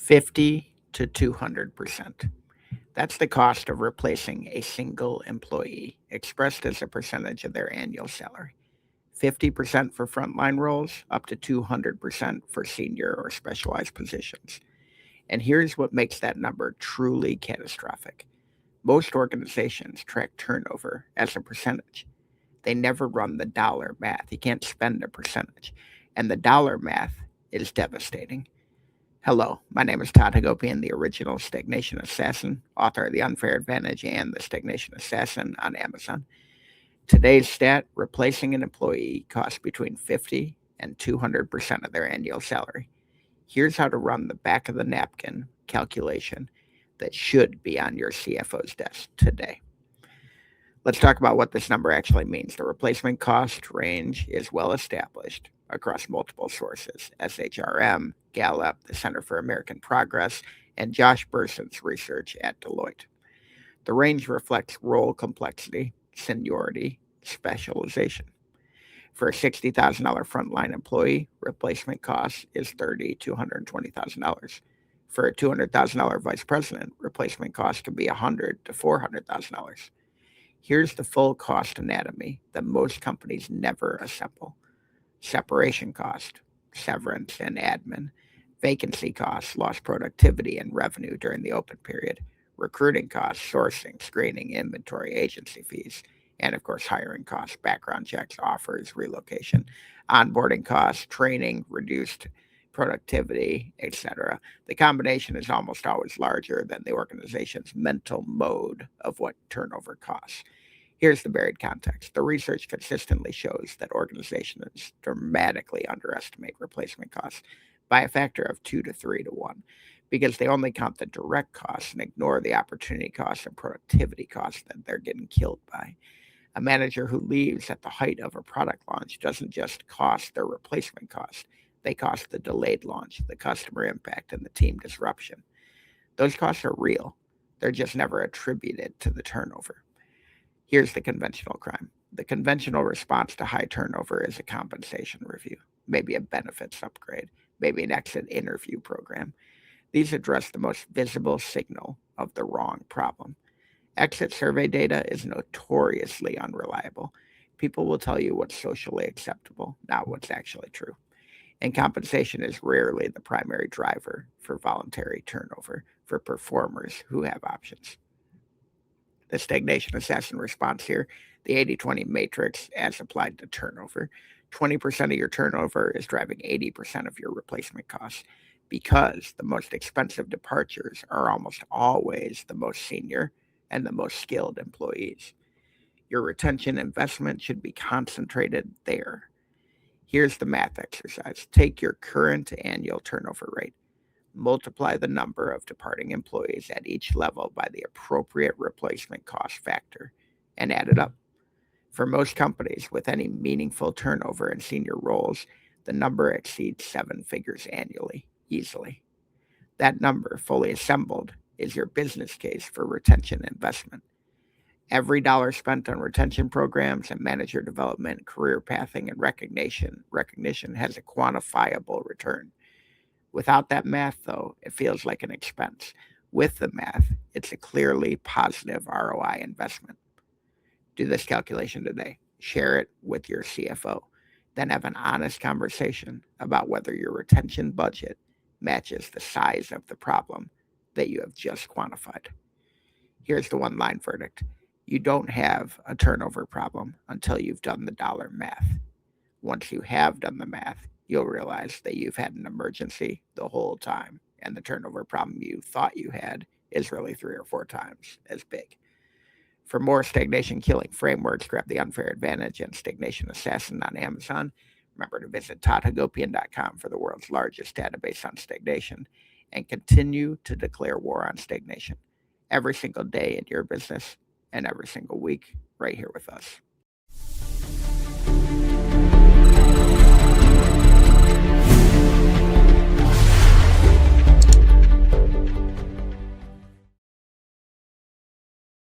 50 to 200%. That's the cost of replacing a single employee, expressed as a percentage of their annual salary. 50% for frontline roles, up to 200% for senior or specialized positions. And here's what makes that number truly catastrophic. Most organizations track turnover as a percentage. They never run the dollar math. You can't spend a percentage. And the dollar math is devastating. Hello, my name is Todd Hagopian, the original Stagnation Assassin, author of The Unfair Advantage and The Stagnation Assassin on Amazon. Today's stat: replacing an employee costs between 50 and 200% of their annual salary. Here's how to run the back of the napkin calculation that should be on your CFO's desk today. Let's talk about what this number actually means. The replacement cost range is well established across multiple sources: SHRM, Gallup, the Center for American Progress, and Josh Bersin's research at Deloitte. The range reflects role complexity, seniority, specialization. For a $60,000 frontline employee, replacement cost is $30,000 to $120,000. For a $200,000 vice president, replacement cost can be $100,000 to $400,000. Here's the full cost anatomy that most companies never assemble: separation cost, severance and admin; vacancy costs, lost productivity and revenue during the open period; recruiting costs, sourcing, screening, inventory, agency fees; and of course, hiring costs, background checks, offers, relocation; onboarding costs, training, reduced productivity, etc. The combination is almost always larger than the organization's mental mode of what turnover costs. Here's the buried context. The research consistently shows that organizations dramatically underestimate replacement costs by a factor of 2 to 3 to 1, because they only count the direct costs and ignore the opportunity costs and productivity costs that they're getting killed by. A manager who leaves at the height of a product launch doesn't just cost their replacement cost, they cost the delayed launch, the customer impact, and the team disruption. Those costs are real. They're just never attributed to the turnover. Here's the conventional crime. The conventional response to high turnover is a compensation review, maybe a benefits upgrade, maybe an exit interview program. These address the most visible signal of the wrong problem. Exit survey data is notoriously unreliable. People will tell you what's socially acceptable, not what's actually true. And compensation is rarely the primary driver for voluntary turnover for performers who have options. The Stagnation Assassin response here: the 80-20 matrix as applied to turnover. 20% of your turnover is driving 80% of your replacement costs, because the most expensive departures are almost always the most senior and the most skilled employees. Your retention investment should be concentrated there. Here's the math exercise. Take your current annual turnover rate, multiply the number of departing employees at each level by the appropriate replacement cost factor, and add it up. For most companies with any meaningful turnover in senior roles, the number exceeds seven figures annually, easily. That number, fully assembled, is your business case for retention investment. Every dollar spent on retention programs and manager development, career pathing, and recognition has a quantifiable return. Without that math, though, it feels like an expense. With the math, it's a clearly positive ROI investment. Do this calculation today. Share it with your CFO. Then have an honest conversation about whether your retention budget matches the size of the problem that you have just quantified. Here's the one line verdict: you don't have a turnover problem until you've done the dollar math. Once you have done the math, you'll realize that you've had an emergency the whole time, and the turnover problem you thought you had is really 3 or 4 times as big. For more stagnation killing frameworks, grab The Unfair Advantage and Stagnation Assassin on Amazon. Remember to visit toddhagopian.com for the world's largest database on stagnation, and continue to declare war on stagnation every single day in your business and every single week right here with us.